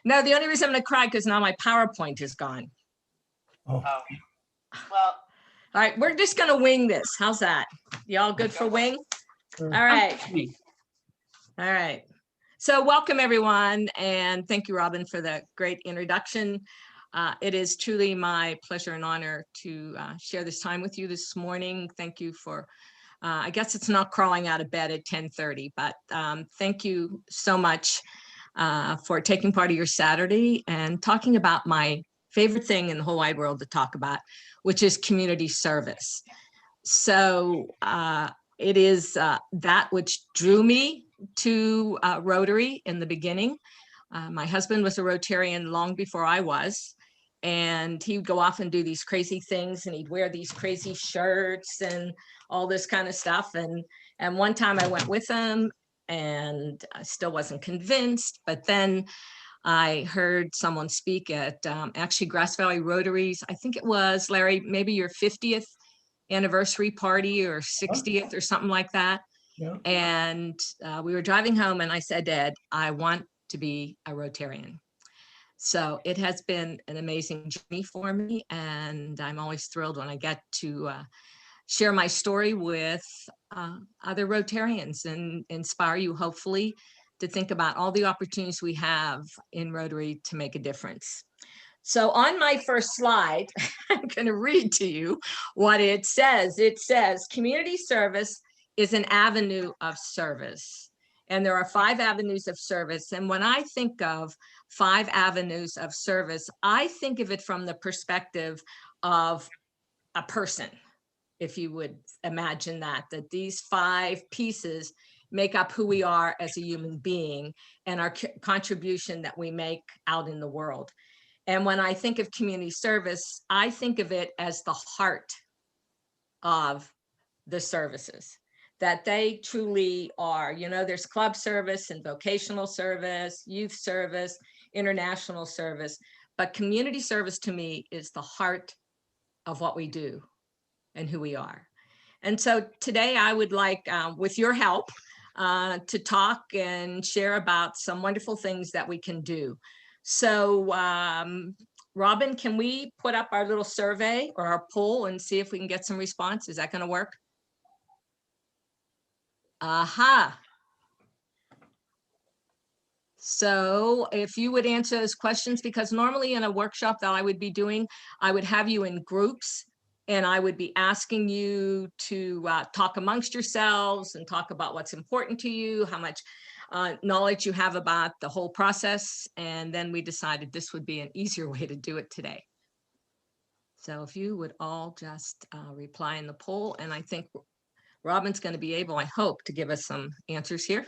No, the only reason I'm gonna cry because now my PowerPoint is gone. Oh, Oh, well, All right, we're just gonna wing this. How's that? Y'all good for wing? All right. All right. So welcome everyone, and thank you, Robin, for the great introduction. It is truly my pleasure and honor to share this time with you this morning. Thank you for, I guess it's not crawling out of bed at 10:30, but thank you so much for taking part of your Saturday and talking about my favorite thing in the whole wide world to talk about, which is community service. So it is that which drew me to Rotary in the beginning. My husband was a Rotarian long before I was, and he would go off and do these crazy things, and he'd wear these crazy shirts and all this kind of stuff. And one time I went with him, and I still wasn't convinced, but then I heard someone speak at actually Grass Valley Rotaries. I think it was, Larry, maybe your 50th anniversary party or 60th or something like that. yeah. And we were driving home, and I said, Ed, I want to be a Rotarian. So it has been an amazing journey for me, and I'm always thrilled when I get to share my story with other Rotarians and inspire you, hopefully, to think about all the opportunities we have in Rotary to make a difference. So on my first slide, I'm going to read to you what it says. It says, community service is an avenue of service. And there are 5 avenues of service. And when I think of 5 avenues of service, I think of it from the perspective of a person, if you would imagine that these 5 pieces make up who we are as a human being and our contribution that we make out in the world. And when I think of community service, I think of it as the heart of the services, that they truly are. You know, there's club service and vocational service, youth service, international service, but community service to me is the heart of what we do and who we are. And so today I would like, with your help, to talk and share about some wonderful things that we can do. So Robin, can we put up our little survey or our poll and see if we can get some response? Is that going to work? Aha. So if you would answer those questions, because normally in a workshop that I would be doing, I would have you in groups, and I would be asking you to talk amongst yourselves and talk about what's important to you, how much knowledge you have about the whole process. And then we decided this would be an easier way to do it today. So if you would all just reply in the poll, and I think Robin's going to be able, I hope, to give us some answers here.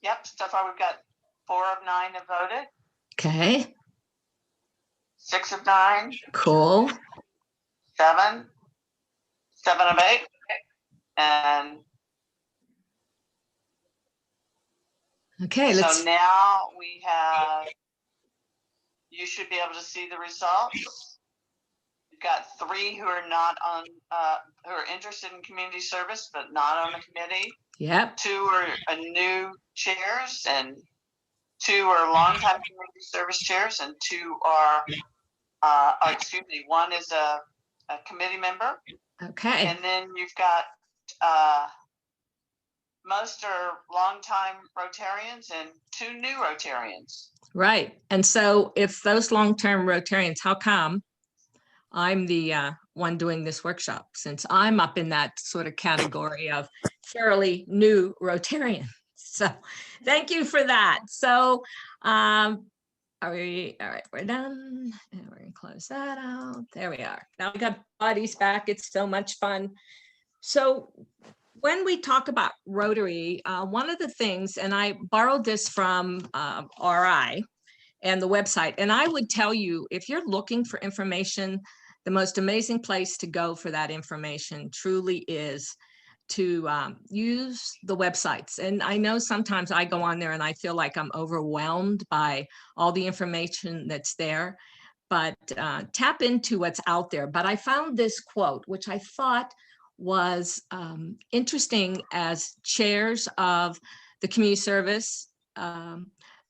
yep, so far we've got 4 of 9 have voted, Okay, 6 of 9, cool. 7 of 8, and Okay, so let's, now we have, you should be able to see the results. We've got 3 who are not on, who are interested in community service, but not on the committee. yep, 2 are new chairs, and 2 are longtime community service chairs, and 2 are, excuse me, 1 is a committee member. okay. And then you've got, most are longtime Rotarians and 2 new Rotarians. Right. And so if those long-term Rotarians, how come I'm the one doing this workshop, since I'm up in that sort of category of fairly new Rotarian? So thank you for that. So are we, all right, we're done. And we're gonna close that out. There we are. Now we got bodies back. It's so much fun. So when we talk about Rotary, one of the things, and I borrowed this from RI and the website, and I would tell you, if you're looking for information, the most amazing place to go for that information truly is to use the websites. And I know sometimes I go on there and I feel like I'm overwhelmed by all the information that's there, but tap into what's out there. But I found this quote, which I thought was interesting as chairs of the community service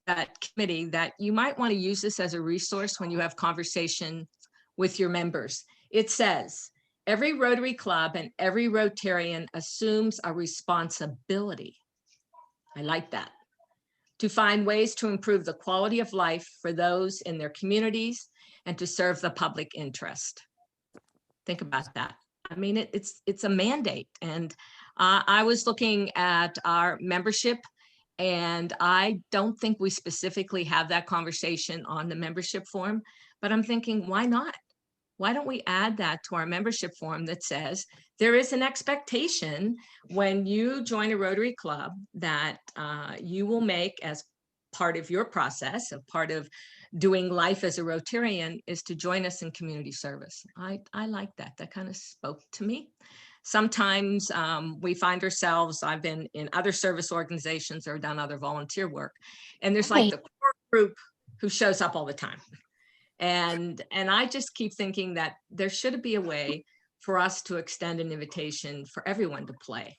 that committee that you might want to use this as a resource when you have conversation with your members. It says, every Rotary Club and every Rotarian assumes a responsibility. I like that. To find ways to improve the quality of life for those in their communities and to serve the public interest. Think about that. I mean, it's a mandate. And I was looking at our membership, and I don't think we specifically have that conversation on the membership form, but I'm thinking, why not? Why don't we add that to our membership form that says there is an expectation when you join a Rotary Club that you will make as part of your process, a part of doing life as a Rotarian, is to join us in community service. I like that. That kind of spoke to me. Sometimes we find ourselves, I've been in other service organizations or done other volunteer work, and there's like the core group who shows up all the time. And I just keep thinking that there should be a way for us to extend an invitation for everyone to play.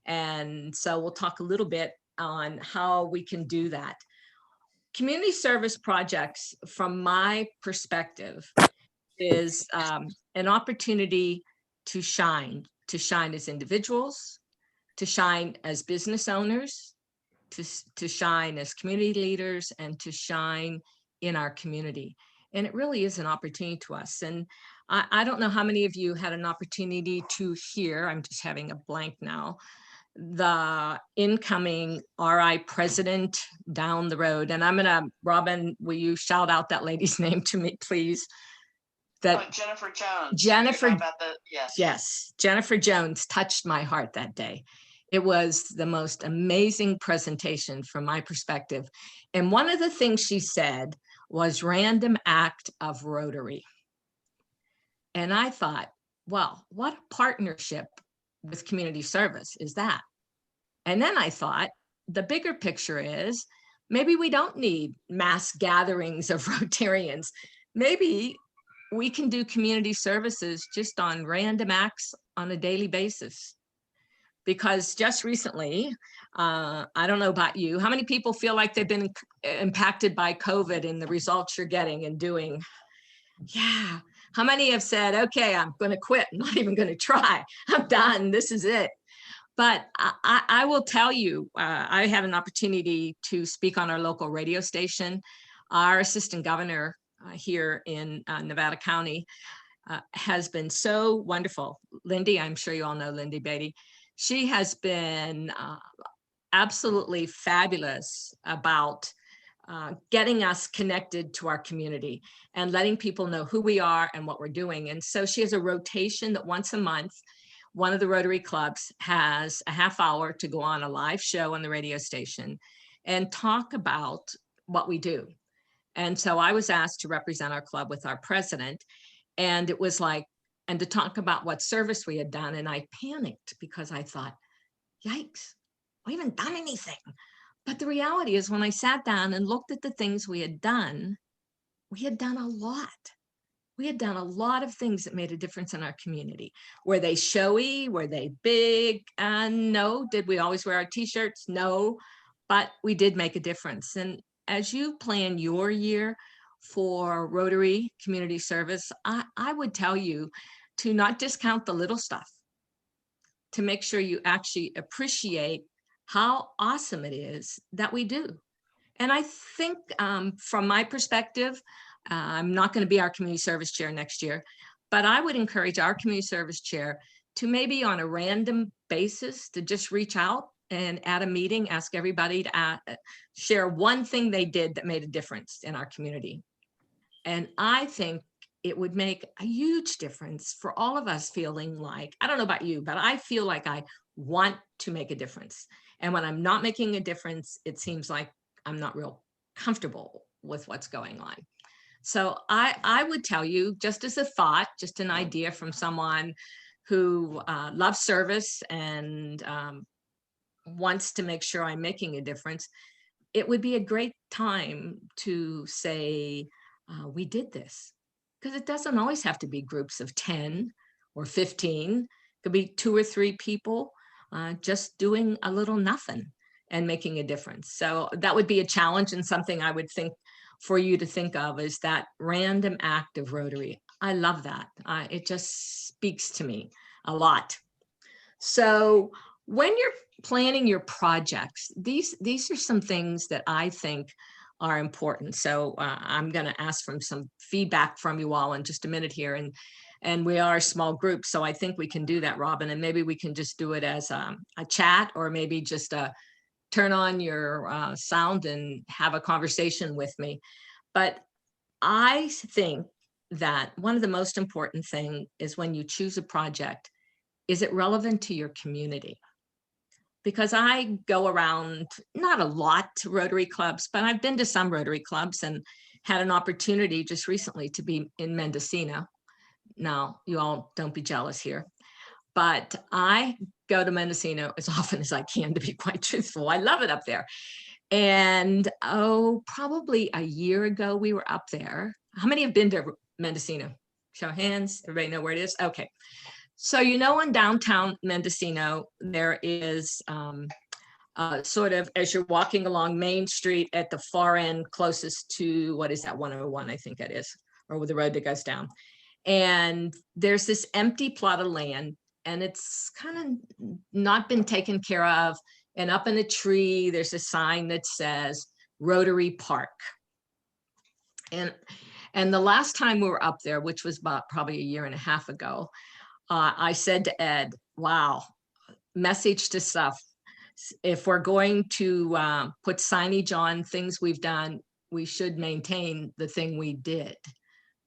And so we'll talk a little bit on how we can do that. Community service projects, from my perspective, is an opportunity to shine as individuals, to shine as business owners, to shine as community leaders, and to shine in our community. And it really is an opportunity to us. And I don't know how many of you had an opportunity to hear, I'm just having a blank now, the incoming RI president down the road. And I'm gonna, Robin, will you shout out that lady's name to me, please? That Jennifer Jones. Jennifer, about the, yes. Yes, Jennifer Jones touched my heart that day. It was the most amazing presentation from my perspective. And one of the things she said was random act of Rotary. And I thought, well, what a partnership with community service is that? And then I thought, the bigger picture is maybe we don't need mass gatherings of Rotarians. Maybe we can do community services just on random acts on a daily basis. Because just recently, I don't know about you, how many people feel like they've been impacted by COVID and the results you're getting and doing? Yeah. How many have said, okay, I'm going to quit. I'm not even going to try. I'm done. This is it. But I will tell you, I had an opportunity to speak on our local radio station. Our assistant governor here in Nevada County has been so wonderful. Lindy, I'm sure you all know Lindy Beatty. She has been absolutely fabulous about getting us connected to our community and letting people know who we are and what we're doing. And so she has a rotation that once a month, one of the Rotary clubs has a half hour to go on a live show on the radio station and talk about what we do. And so I was asked to represent our club with our president. And it was like, and to talk about what service we had done. And I panicked because I thought, yikes, we haven't done anything. But the reality is, when I sat down and looked at the things we had done a lot. We had done a lot of things that made a difference in our community. Were they showy? Were they big? No. Did we always wear our t-shirts? No, but we did make a difference. And as you plan your year for Rotary community service, I would tell you to not discount the little stuff, to make sure you actually appreciate how awesome it is that we do. And I think from my perspective, I'm not going to be our community service chair next year, but I would encourage our community service chair to maybe on a random basis to just reach out and at a meeting, ask everybody to share one thing they did that made a difference in our community. And I think it would make a huge difference for all of us feeling like, I don't know about you, but I feel like I want to make a difference. And when I'm not making a difference, it seems like I'm not real comfortable with what's going on. So I would tell you, just as a thought, just an idea from someone who loves service and wants to make sure I'm making a difference, it would be a great time to say, we did this. Because it doesn't always have to be groups of 10 or 15. It could be 2 or 3 people just doing a little nothing. and making a difference. So that would be a challenge, and something I would think for you to think of is that random act of Rotary. I love that. It just speaks to me a lot. So when you're planning your projects, these are some things that I think are important. So I'm going to ask for some feedback from you all in just a minute here. And we are a small group, so I think we can do that, Robin. And maybe we can just do it as a chat, or maybe just turn on your sound and have a conversation with me. But I think that one of the most important thing is, when you choose a project, is it relevant to your community? Because I go around, not a lot, to Rotary clubs, but I've been to some Rotary clubs and had an opportunity just recently to be in Mendocino. Now, you all don't be jealous here, but I go to Mendocino as often as I can, to be quite truthful. I love it up there. And probably a year ago, we were up there. How many have been to Mendocino? Show of hands. Everybody know where it is? Okay. So, in downtown Mendocino, there is sort of, as you're walking along Main Street at the far end, closest to, what is that, 101, I think that is, or with the road that goes down. And there's this empty plot of land, and it's kind of not been taken care of. And up in a tree, there's a sign that says Rotary Park. And the last time we were up there, which was about probably a year and a half ago, I said to Ed, wow, message to Suf, if we're going to put signage on things we've done, we should maintain the thing we did.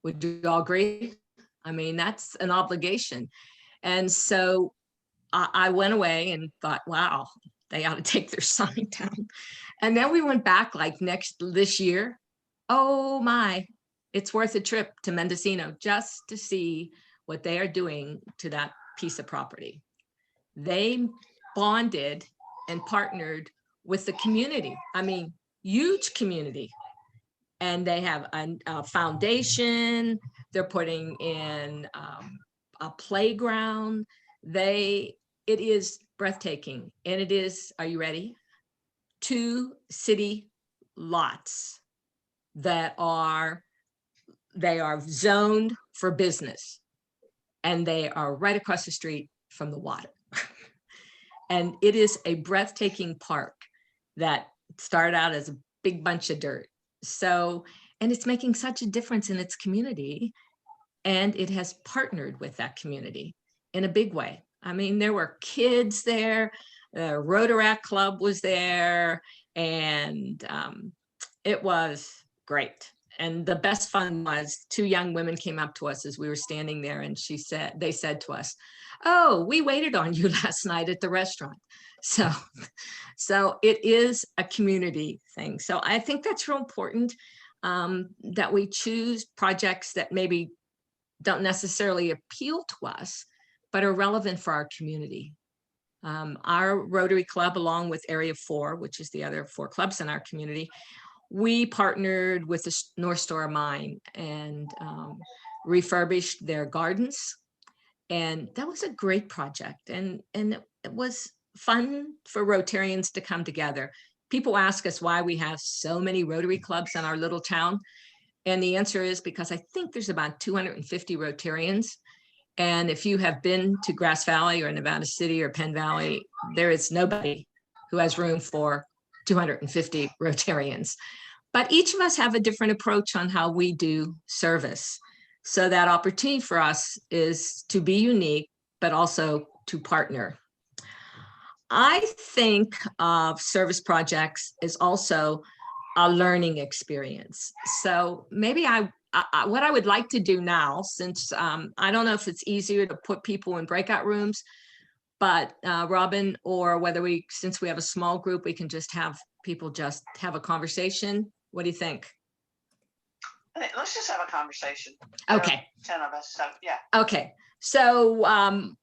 Would you all agree? I mean, that's an obligation. And so I went away and thought, wow, they ought to take their sign down. And then we went back like this year. Oh my, it's worth a trip to Mendocino just to see what they are doing to that piece of property. They bonded and partnered with the community. I mean, huge community. And they have a foundation. They're putting in a playground. It is breathtaking. And it is, are you ready? 2 city lots that they are zoned for business. And they are right across the street from the water. And it is a breathtaking park that started out as a big bunch of dirt. So, and it's making such a difference in its community, and it has partnered with that community in a big way. I mean, there were kids there, the Rotaract Club was there, and it was great. And the best fun was 2 young women came up to us as we were standing there, and they said to us, oh, we waited on you last night at the restaurant. So it is a community thing. So I think that's real important, that we choose projects that maybe don't necessarily appeal to us, but are relevant for our community. Our Rotary Club, along with Area 4, which is the other 4 clubs in our community, we partnered with the North Star Mine and refurbished their gardens. And that was a great project. And it was fun for Rotarians to come together. People ask us why we have so many Rotary clubs in our little town. And the answer is because I think there's about 250 Rotarians. And if you have been to Grass Valley or Nevada City or Penn Valley, there is nobody who has room for 250 Rotarians. But each of us have a different approach on how we do service. So that opportunity for us is to be unique, but also to partner. I think of service projects as also a learning experience. So maybe what I would like to do now, since I don't know if it's easier to put people in breakout rooms, but Robin, or whether since we have a small group, we can just have people just have a conversation. What do you think? Let's just have a conversation. Okay. 10 of us, so yeah. Okay. So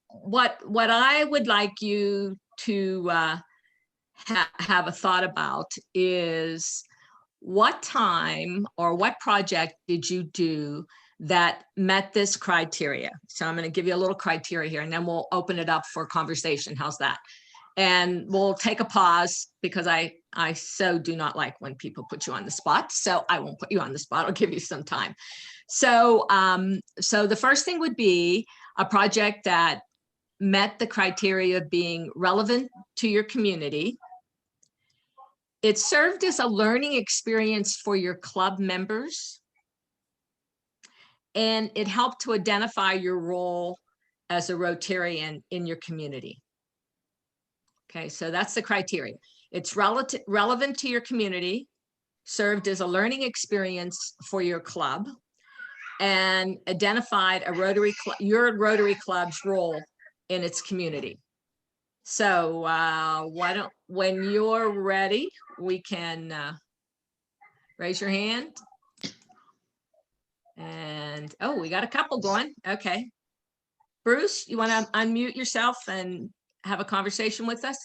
what I would like you to have a thought about is, what time or what project did you do that met this criteria? So I'm going to give you a little criteria here, and then we'll open it up for conversation. How's that? And we'll take a pause because I so do not like when people put you on the spot. So I won't put you on the spot. I'll give you some time. So, so the first thing would be a project that met the criteria of being relevant to your community. It served as a learning experience for your club members. And it helped to identify your role as a Rotarian in your community. Okay, so that's the criteria. It's relevant to your community, served as a learning experience for your club, and identified a your Rotary Club's role in its community. So when you're ready, we can raise your hand. And, oh, we got a couple going. Okay. Bruce, you want to unmute yourself and have a conversation with us?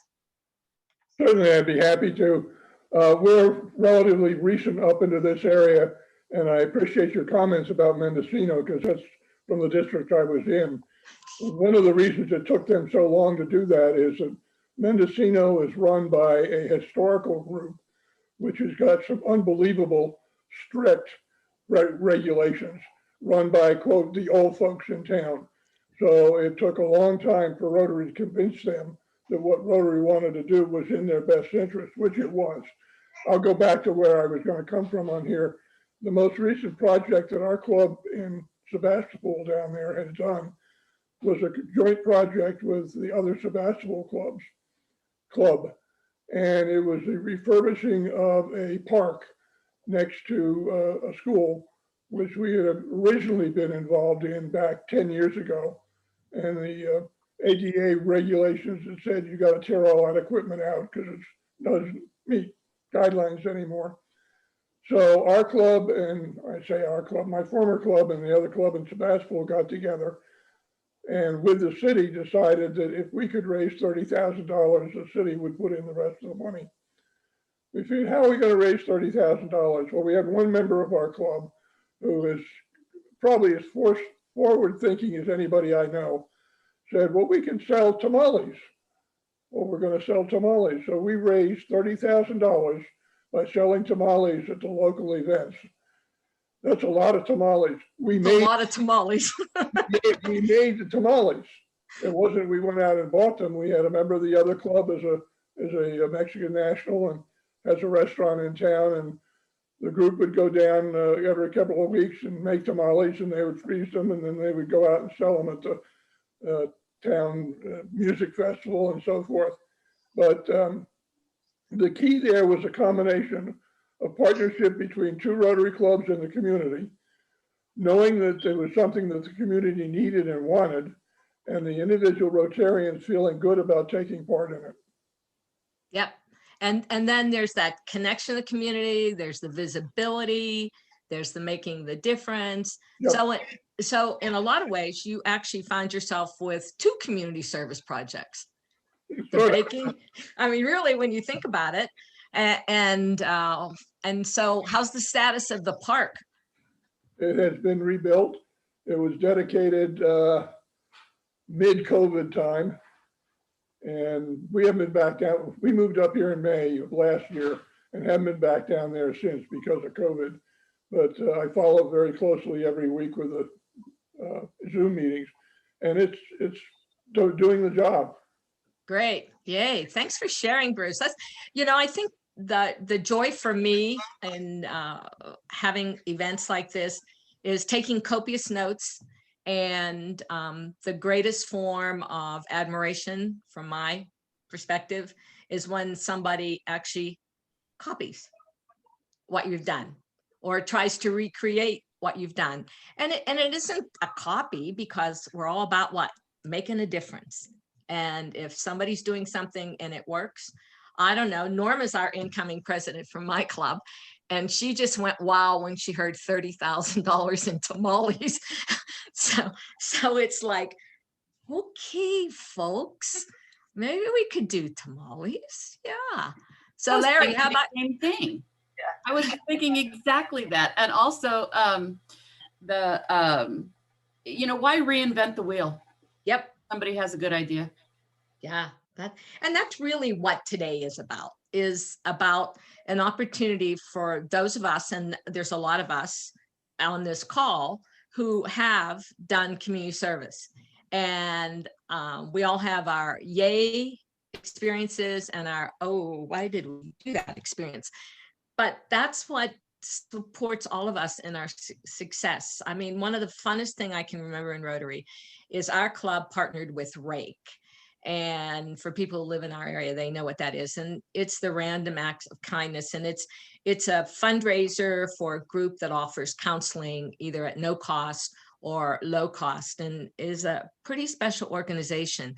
Certainly, I'd be happy to. We're relatively recent up into this area, and I appreciate your comments about Mendocino because that's from the district I was in. One of the reasons it took them so long to do that is that Mendocino is run by a historical group, which has got some unbelievable strict regulations run by, quote, the old folks in town. So it took a long time for Rotary to convince them that what Rotary wanted to do was in their best interest, which it was. I'll go back to where I was going to come from on here. The most recent project that our club in Sebastopol down there had done was a joint project with the other Sebastopol club. And it was the refurbishing of a park next to a school, which we had originally been involved in back 10 years ago. And the ADA regulations that said you got to tear all that equipment out because it doesn't meet guidelines anymore. So our club, and I say our club, my former club and the other club in Sebastopol got together and with the city decided that if we could raise $30,000, the city would put in the rest of the money. We figured, how are we going to raise $30,000? Well, we had one member of our club who is probably as forward thinking as anybody I know, said, well, we can sell tamales. Well, we're going to sell tamales. So we raised $30,000 by selling tamales at the local events. That's a lot of tamales. We made a lot of tamales. we made the tamales. It wasn't we went out and bought them. We had a member of the other club as a Mexican national and has a restaurant in town, and the group would go down every couple of weeks and make tamales, and they would freeze them, and then they would go out and sell them at the town music festival and so forth. But the key there was a combination of partnership between two Rotary clubs and the community, knowing that there was something that the community needed and wanted, and the individual Rotarians feeling good about taking part in it. Yep. And then there's that connection to the community, there's the visibility, there's the making the difference. Yep. So in a lot of ways, you actually find yourself with two community service projects. The baking, I mean, really, when you think about it, and so how's the status of the park? It has been rebuilt. It was dedicated mid-COVID time. And we haven't been back down. We moved up here in May of last year and haven't been back down there since because of COVID. But I follow very closely every week with the Zoom meetings, and it's doing the job. Great. Yay. Thanks for sharing, Bruce. That's, you know, I think the joy for me in having events like this is taking copious notes. And the greatest form of admiration from my perspective is when somebody actually copies what you've done or tries to recreate what you've done. And it isn't a copy, because we're all about what? Making a difference. And if somebody's doing something and it works, I don't know, Norma's our incoming president from my club. And she just went wow when she heard $30,000 in tamales. So it's like, okay, folks, maybe we could do tamales. Yeah. So Larry, how about the same thing? Yeah. I was thinking exactly that. And also you know, why reinvent the wheel? Yep. Somebody has a good idea. Yeah. And that's really what today is about an opportunity for those of us, and there's a lot of us on this call who have done community service. And we all have our yay experiences and our, oh, why did we do that experience? But that's what supports all of us in our success. I mean, one of the funnest thing I can remember in Rotary is our club partnered with Rake. And for people who live in our area, they know what that is. And it's the Random Acts of Kindness. And it's a fundraiser for a group that offers counseling either at no cost or low cost, and is a pretty special organization.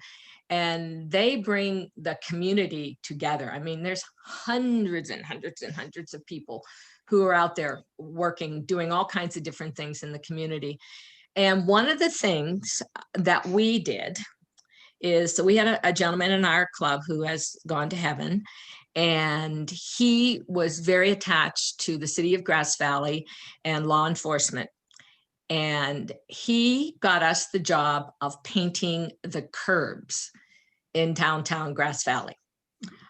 And they bring the community together. I mean, there's hundreds and hundreds and hundreds of people who are out there working, doing all kinds of different things in the community. And one of the things that we did is, so we had a gentleman in our club who has gone to heaven, and he was very attached to the city of Grass Valley and law enforcement. And he got us the job of painting the curbs in downtown Grass Valley.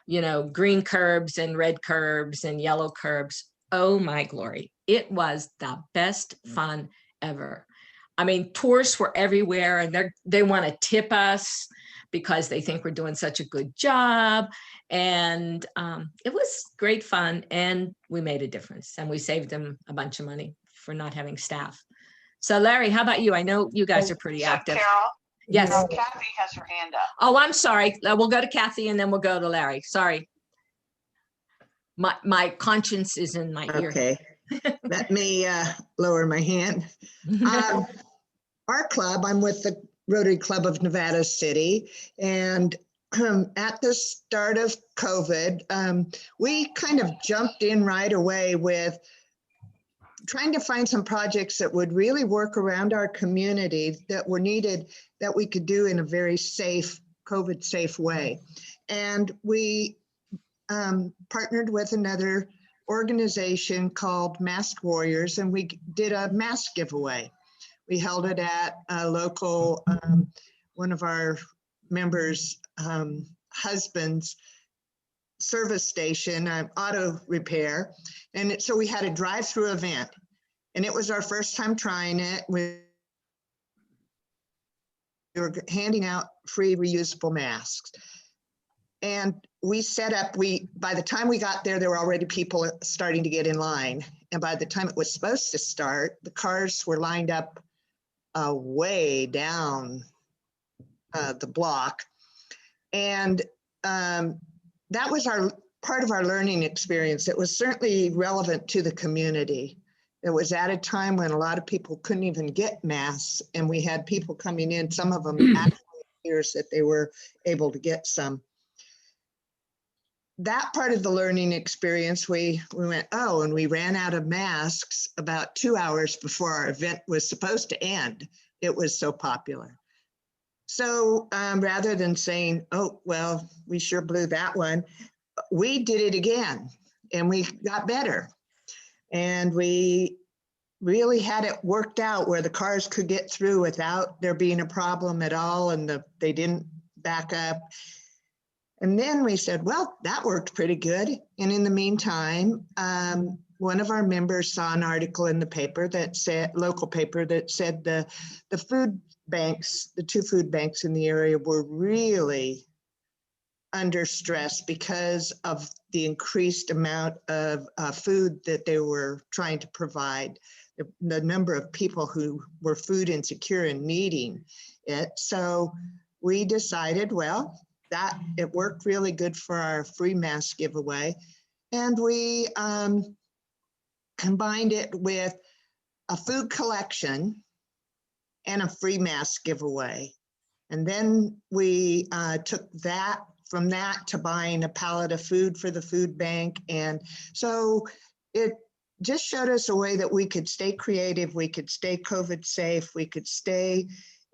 You know, green curbs and red curbs and yellow curbs. Oh my glory. It was the best fun ever. I mean, tourists were everywhere, and they want to tip us because they think we're doing such a good job. And it was great fun, and we made a difference, and we saved them a bunch of money for not having staff. So Larry, how about you? I know you guys are pretty active. Carol? Yes. Kathy has her hand up. Oh, I'm sorry. We'll go to Kathy and then we'll go to Larry. Sorry. My conscience is in my ear. Okay, let me lower my hand. Our club, I'm with the Rotary Club of Nevada City, and at the start of COVID, we kind of jumped in right away with trying to find some projects that would really work around our community that were needed, that we could do in a very safe, COVID safe way. And we partnered with another organization called Masked Warriors, and we did a mask giveaway. We held it at a local, one of our members' husband's service station, auto repair. And so we had a drive-through event, and it was our first time trying it. We were handing out free reusable masks. And we set up, by the time we got there were already people starting to get in line. And by the time it was supposed to start, the cars were lined up way down the block. And that was part of our learning experience. It was certainly relevant to the community. It was at a time when a lot of people couldn't even get masks, and we had people coming in, some of them actually appears that they were able to get some. That part of the learning experience, we went, oh, and we ran out of masks about 2 hours before our event was supposed to end. It was so popular. So rather than saying, oh, well, we sure blew that one, we did it again, and we got better. And we really had it worked out where the cars could get through without there being a problem at all, and they didn't back up. And then we said, well, that worked pretty good. And in the meantime, one of our members saw an article in the paper that said, local paper, that said the food banks, the 2 food banks in the area were really under stress because of the increased amount of food that they were trying to provide, the number of people who were food insecure and needing it. So we decided, well, that it worked really good for our free mask giveaway. And we combined it with a food collection and a free mask giveaway. And then we took that from that to buying a pallet of food for the food bank. And so it just showed us a way that we could stay creative, we could stay COVID safe, we could stay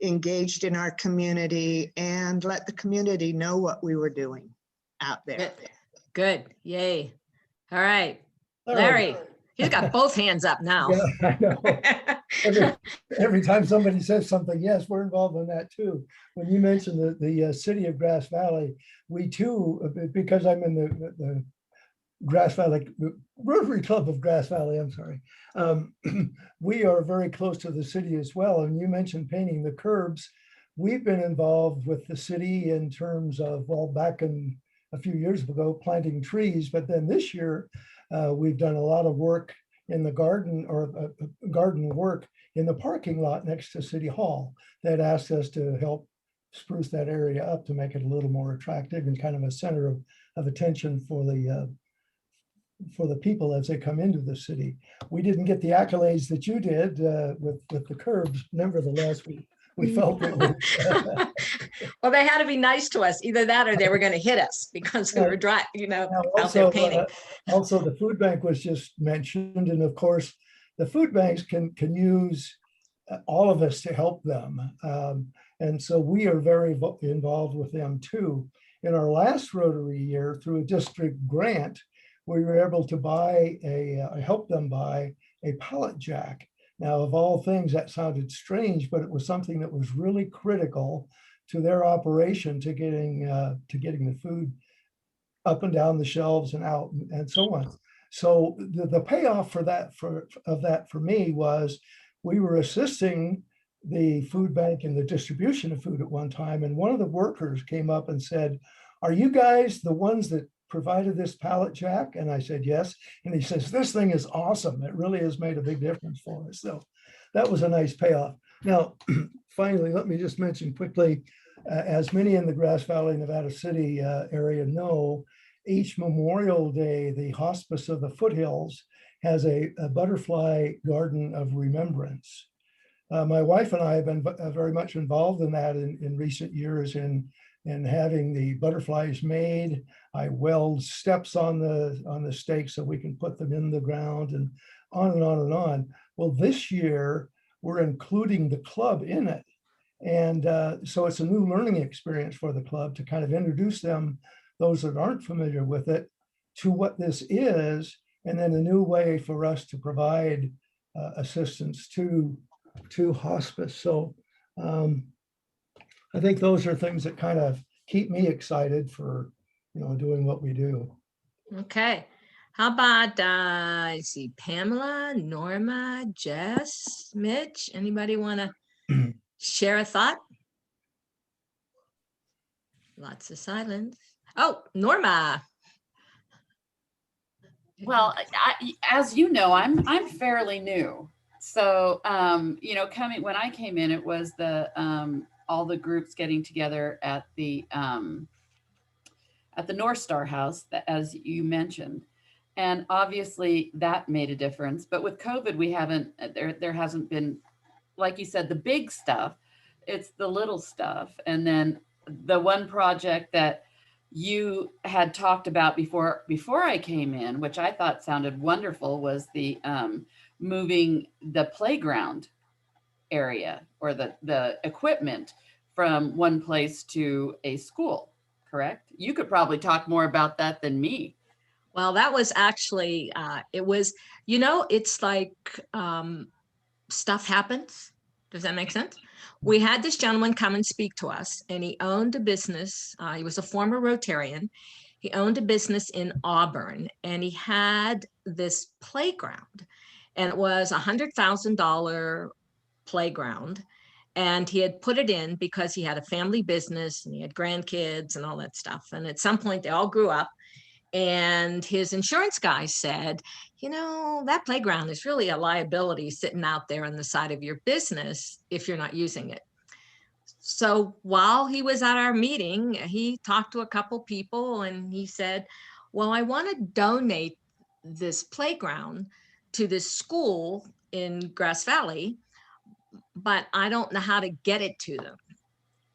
engaged in our community and let the community know what we were doing out there. Good. Yay. All right. Larry, He's got both hands up now. Yeah, I know. Every time somebody says something, yes, we're involved in that too. When you mentioned the city of Grass Valley, we too, because I'm in the Grass Valley, Rotary Club of Grass Valley, I'm sorry. We are very close to the city as well. And you mentioned painting the curbs. We've been involved with the city in terms of, well, back in a few years ago, planting trees. But then this year, we've done a lot of work in the garden or garden work in the parking lot next to City Hall that asked us to help spruce that area up to make it a little more attractive and kind of a center of attention for the people as they come into the city. We didn't get the accolades that you did with the curbs. Nevertheless, we felt it was, Well, they had to be nice to us. Either that or they were going to hit us because we were dry, out there painting. Also, the food bank was just mentioned. And of course, the food banks can use all of us to help them. And so we are very involved with them too. In our last Rotary year, through a district grant, we were able to help them buy a pallet jack. Now, of all things, that sounded strange, but it was something that was really critical to their operation, to getting the food up and down the shelves and out and so on. So the payoff for that for me was we were assisting the food bank in the distribution of food at one time, and one of the workers came up and said, "Are you guys the ones that provided this pallet jack?" And I said, "Yes." And he says, "This thing is awesome. It really has made a big difference for us." So that was a nice payoff. Now, finally, let me just mention quickly, as many in the Grass Valley, Nevada City area know, each Memorial Day, the Hospice of the Foothills has a butterfly garden of remembrance. My wife and I have been very much involved in that in recent years in having the butterflies made. I weld steps on the stakes so we can put them in the ground, and on and on and on. Well, this year we're including the club in it. And so it's a new learning experience for the club to kind of introduce them, those that aren't familiar with it, to what this is, and then a new way for us to provide assistance to hospice. So I think those are things that kind of keep me excited for, doing what we do. Okay. How about, I see Pamela, Norma, Jess, Mitch, anybody want to share a thought? Lots of silence. Oh, Norma. Well, as you know, I'm fairly new. So, when I came in, it was all the groups getting together at the North Star House, as you mentioned. And obviously that made a difference. But with COVID, there hasn't been, like you said, the big stuff. It's the little stuff. And then the one project that you had talked about before I came in, which I thought sounded wonderful, was the moving the playground area or the equipment from one place to a school, correct? You could probably talk more about that than me. Well, that was actually, it's like stuff happens. Does that make sense? We had this gentleman come and speak to us, and he owned a business. He was a former Rotarian. He owned a business in Auburn, and he had this playground, and it was $100,000 playground. And he had put it in because he had a family business and he had grandkids and all that stuff. And at some point they all grew up, and his insurance guy said, that playground is really a liability sitting out there on the side of your business if you're not using it. So while he was at our meeting, he talked to a couple people and he said, well, I want to donate this playground to this school in Grass Valley, but I don't know how to get it to them.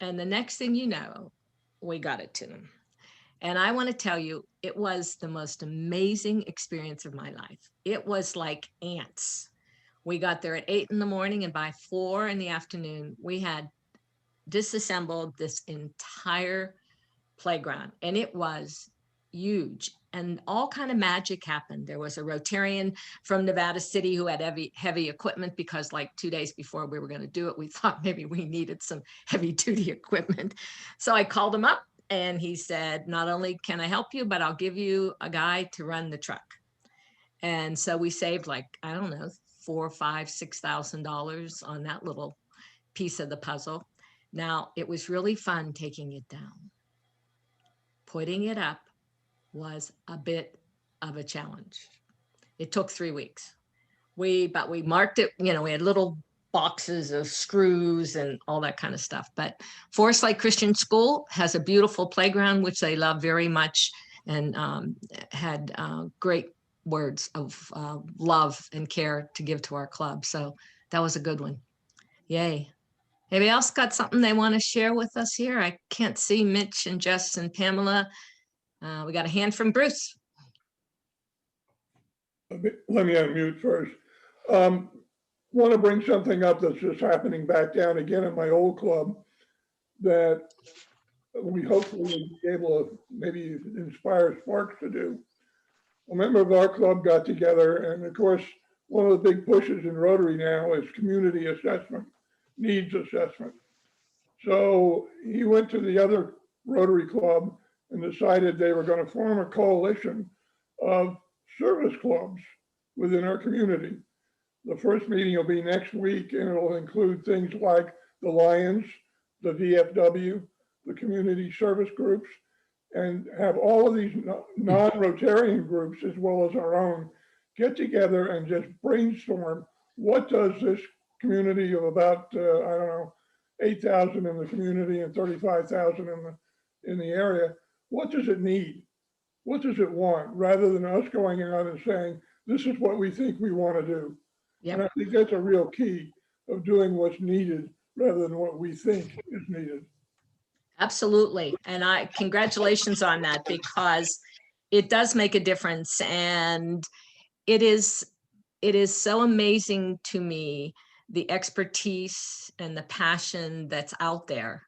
And the next thing you know, we got it to them. And I want to tell you, it was the most amazing experience of my life. It was like ants. We got there at 8 in the morning, and by 4 in the afternoon, we had disassembled this entire playground. And it was huge, and all kind of magic happened. There was a Rotarian from Nevada City who had heavy equipment, because like 2 days before we were going to do it, we thought maybe we needed some heavy duty equipment. So I called him up and he said, not only can I help you, but I'll give you a guy to run the truck. And so we saved, like, I don't know, $4,000, $5,000, $6,000 on that little piece of the puzzle. Now, it was really fun taking it down. Putting it up was a bit of a challenge. It took 3 weeks. But we marked it, we had little boxes of screws and all that kind of stuff. But Forest Lake Christian School has a beautiful playground, which they love very much, and had great words of love and care to give to our club. So that was a good one. Yay. Anybody else got something they want to share with us here? I can't see Mitch and Jess and Pamela. We got a hand from Bruce. Let me unmute first. Want to bring something up that's just happening back down again in my old club that we hopefully will be able to maybe inspire Sparks to do. A member of our club got together, and of course, one of the big pushes in Rotary now is community assessment, needs assessment. So he went to the other Rotary club and decided they were going to form a coalition of service clubs within our community. The first meeting will be next week, and it'll include things like the Lions, the VFW, the community service groups, and have all of these non-Rotarian groups, as well as our own, get together and just brainstorm, what does this community of about, I don't know, 8,000 in the community and 35,000 in the area, what does it need? What does it want? Rather than us going out and saying, this is what we think we want to do. Yep. And I think that's a real key of doing what's needed rather than what we think is needed. Absolutely. And congratulations on that, because it does make a difference. And it is so amazing to me, the expertise and the passion that's out there,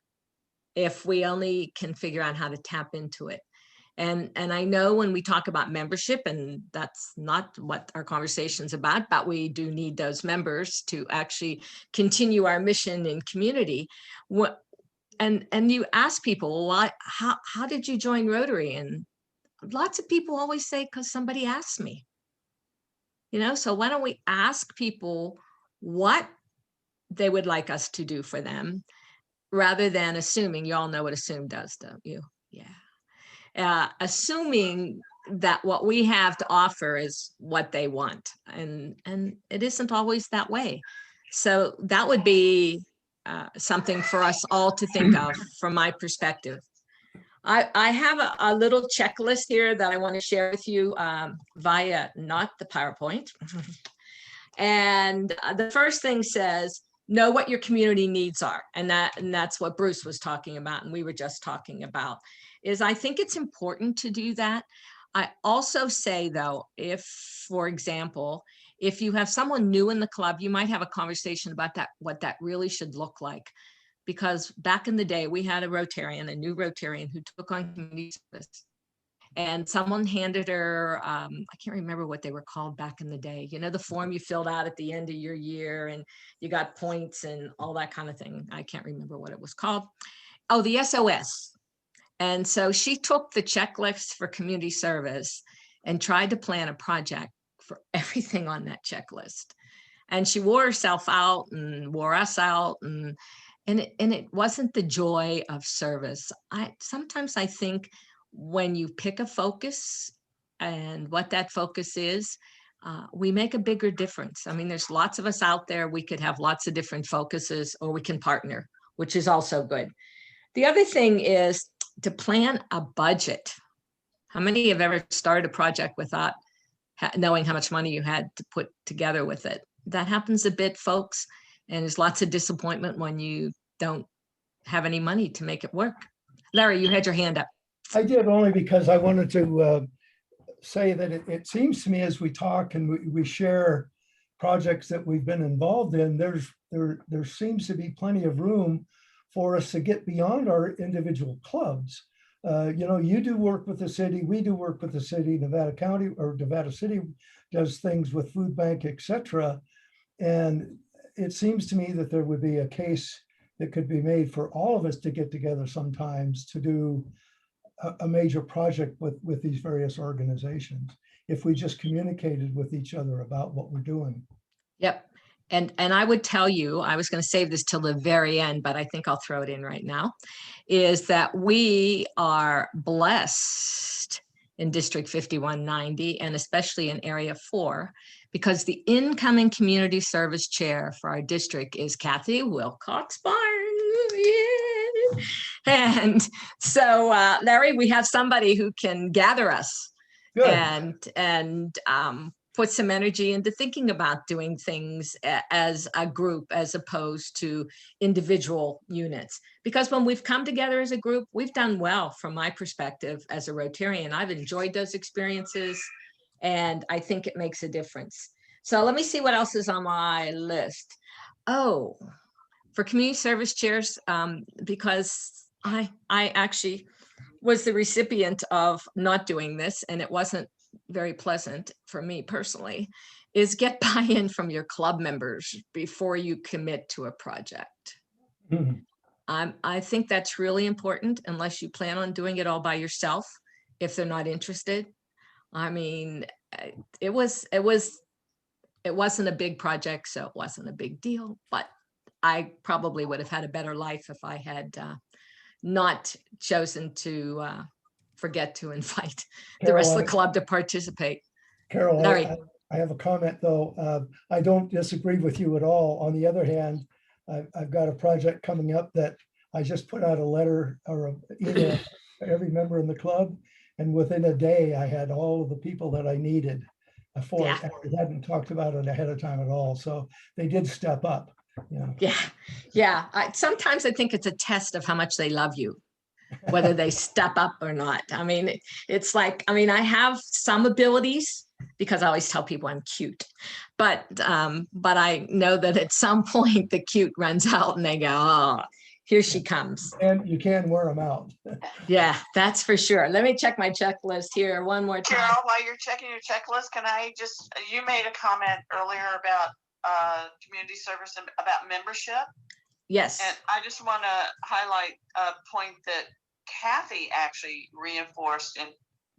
if we only can figure out how to tap into it. And I know when we talk about membership, and that's not what our conversation's about, but we do need those members to actually continue our mission in community. And you ask people, well, how did you join Rotary? And lots of people always say, because somebody asked me. So why don't we ask people what they would like us to do for them, rather than assuming. You all know what assume does, don't you? Yeah. Assuming that what we have to offer is what they want, and it isn't always that way. So that would be something for us all to think of from my perspective. I have a little checklist here that I want to share with you via not the PowerPoint. And the first thing says, know what your community needs are. And that's what Bruce was talking about, and we were just talking about, is I think it's important to do that. I also say, though, if, for example, if you have someone new in the club, you might have a conversation about what that really should look like. Because back in the day, we had a new Rotarian who took on community service. And someone handed her, I can't remember what they were called back in the day, the form you filled out at the end of your year and you got points and all that kind of thing. I can't remember what it was called. Oh, the SOS. And so she took the checklist for community service and tried to plan a project for everything on that checklist. And she wore herself out and wore us out, and it wasn't the joy of service. Sometimes I think when you pick a focus and what that focus is, we make a bigger difference. I mean, there's lots of us out there. We could have lots of different focuses, or we can partner, which is also good. The other thing is to plan a budget. How many have ever started a project without knowing how much money you had to put together with it? That happens a bit, folks. And there's lots of disappointment when you don't have any money to make it work. Larry, you had your hand up. I did, only because I wanted to say that it seems to me, as we talk and we share projects that we've been involved in, there seems to be plenty of room for us to get beyond our individual clubs. You know, you do work with the city, we do work with the city, Nevada County or Nevada City does things with food bank, etc. And it seems to me that there would be a case that could be made for all of us to get together sometimes to do a major project with these various organizations, if we just communicated with each other about what we're doing. Yep. And I would tell you, I was going to save this till the very end, but I think I'll throw it in right now, is that we are blessed in District 5190 and especially in Area 4, because the incoming community service chair for our district is Kathy Wilcox Barnes. Yeah. And so, Larry, we have somebody who can gather us Good. and put some energy into thinking about doing things as a group as opposed to individual units. Because when we've come together as a group, we've done well from my perspective as a Rotarian. I've enjoyed those experiences and I think it makes a difference. So let me see what else is on my list. Oh, for community service chairs, because I actually was the recipient of not doing this and it wasn't very pleasant for me personally, is get buy-in from your club members before you commit to a project. Mhm. I think that's really important unless you plan on doing it all by yourself if they're not interested. I mean, it wasn't a big project, so it wasn't a big deal, but I probably would have had a better life if I had not chosen to forget to invite the rest of the club to participate. Carol, Larry. I have a comment though. I don't disagree with you at all. On the other hand, I've got a project coming up that I just put out a letter or an email to every member in the club. And within a day, I had all of the people that I needed for it. And we hadn't talked about it ahead of time at all. So they did step up. Yeah. Sometimes I think it's a test of how much they love you, whether they step up or not. I mean, it's like, I mean, I have some abilities because I always tell people I'm cute, but I know that at some point the cute runs out and they go, oh, here she comes. And you can wear them out. Yeah, that's for sure. Let me check my checklist here one more time. Carol, while you're checking your checklist, can I just, you made a comment earlier about community service and about membership. Yes. And I just want to highlight a point that Kathy actually reinforced. And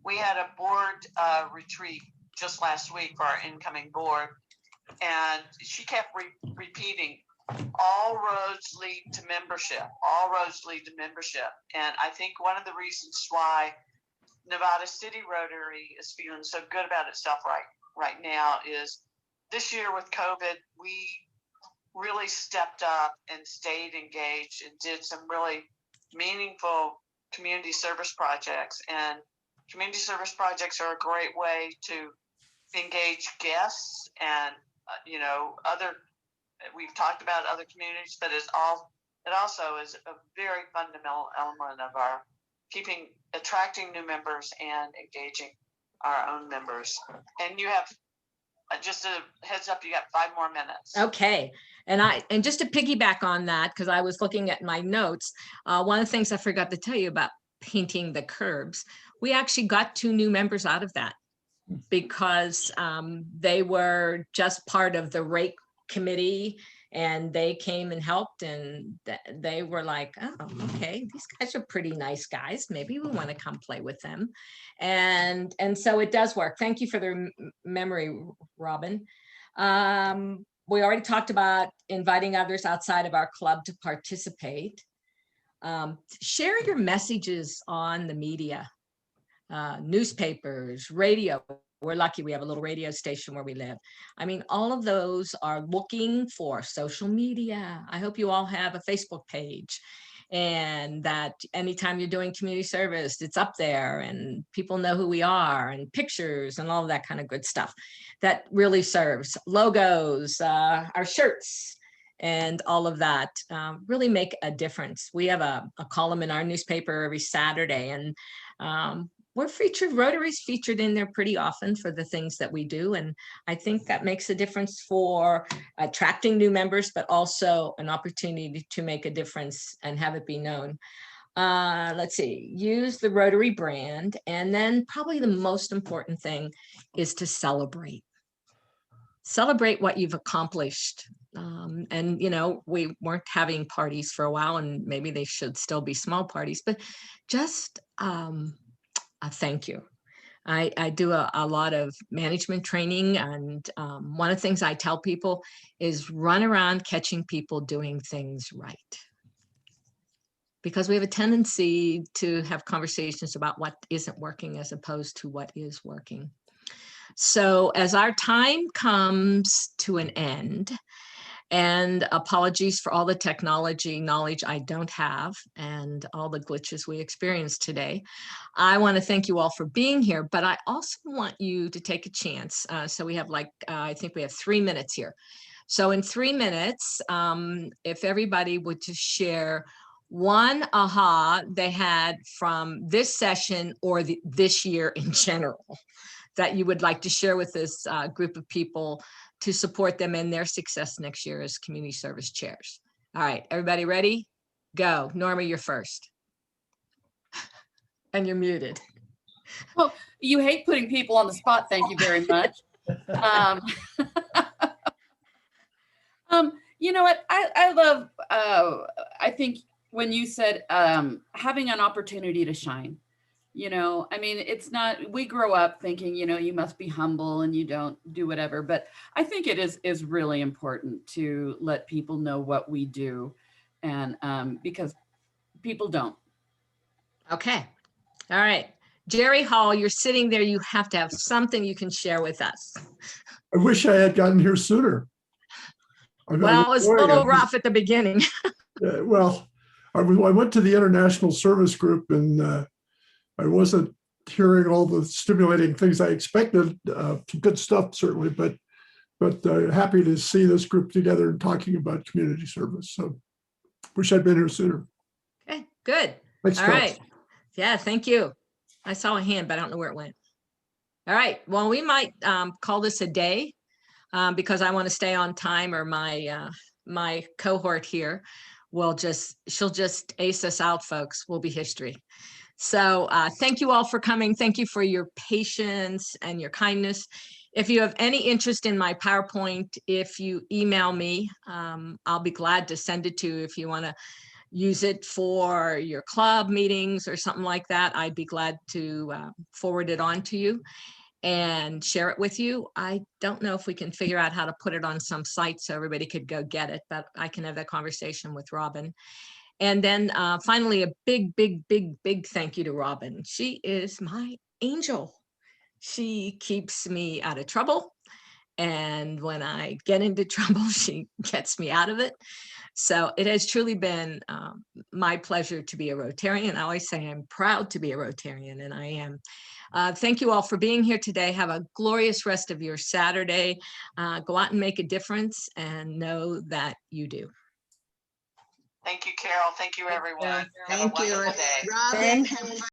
we had a board retreat just last week for our incoming board. And she kept repeating, all roads lead to membership. All roads lead to membership. And I think one of the reasons why Nevada City Rotary is feeling so good about itself right now is this year with COVID, we really stepped up and stayed engaged and did some really meaningful community service projects. And community service projects are a great way to engage guests and, we've talked about other communities, but it also is a very fundamental element of our attracting new members and engaging our own members. And you have, just a heads up, you got 5 more minutes. Okay. And just to piggyback on that, because I was looking at my notes, one of the things I forgot to tell you about painting the curbs, we actually got 2 new members out of that because they were just part of the rake committee and they came and helped and they were like, oh, okay, these guys are pretty nice guys. Maybe we want to come play with them. And so it does work. Thank you for the memory, Robin. We already talked about inviting others outside of our club to participate. Share your messages on the media, newspapers, radio. We're lucky we have a little radio station where we live. I mean, all of those are looking for social media. I hope you all have a Facebook page and that anytime you're doing community service, it's up there and people know who we are and pictures and all of that kind of good stuff. That really serves. Logos, our shirts, and all of that really make a difference. We have a column in our newspaper every Saturday and we're featured, Rotary's featured in there pretty often for the things that we do. And I think that makes a difference for attracting new members, but also an opportunity to make a difference and have it be known. let's see, use the Rotary brand. And then probably the most important thing is to celebrate. Celebrate what you've accomplished. And, you know, we weren't having parties for a while, and maybe they should still be small parties, but just a thank you. I do a lot of management training, and one of the things I tell people is run around catching people doing things right. Because we have a tendency to have conversations about what isn't working as opposed to what is working. So as our time comes to an end, and apologies for all the technology knowledge I don't have and all the glitches we experienced today, I want to thank you all for being here, but I also want you to take a chance. So we have I think we have 3 minutes here. So in 3 minutes, if everybody would just share one aha they had from this session or this year in general that you would like to share with this group of people to support them in their success next year as community service chairs. All right, everybody ready? Go. Norma, you're first. And you're muted. Well, you hate putting people on the spot. Thank you very much. You know what? I love, I think when you said having an opportunity to shine, you know, I mean, it's not, we grow up thinking, you know, you must be humble and you don't do whatever, but I think it is really important to let people know what we do, and because people don't. Okay. All right. Jerry Hall, you're sitting there. You have to have something you can share with us. I wish I had gotten here sooner. Well, it was a little rough at the beginning. Well, I went to the international service group, and I wasn't hearing all the stimulating things I expected. Good stuff, certainly, but happy to see this group together and talking about community service. So wish I'd been here sooner. Okay, good. Thanks, All right. Yeah, thank you. I saw a hand, but I don't know where it went. All right. Well, we might call this a day because I want to stay on time, or my cohort here she'll just ace us out, folks. We'll be history. So thank you all for coming. Thank you for your patience and your kindness. If you have any interest in my PowerPoint, if you email me, I'll be glad to send it to you. If you want to use it for your club meetings or something like that, I'd be glad to forward it on to you and share it with you. I don't know if we can figure out how to put it on some site so everybody could go get it, but I can have that conversation with Robin. And then finally, a big, big, big, big thank you to Robin. She is my angel. She keeps me out of trouble. And when I get into trouble, she gets me out of it. So it has truly been my pleasure to be a Rotarian. I always say I'm proud to be a Rotarian, and I am. Thank you all for being here today. Have a glorious rest of your Saturday. Go out and make a difference, and know that you do. Thank you, Carol. Thank you, everyone. Have a Thank you. wonderful day. Robin, have fun.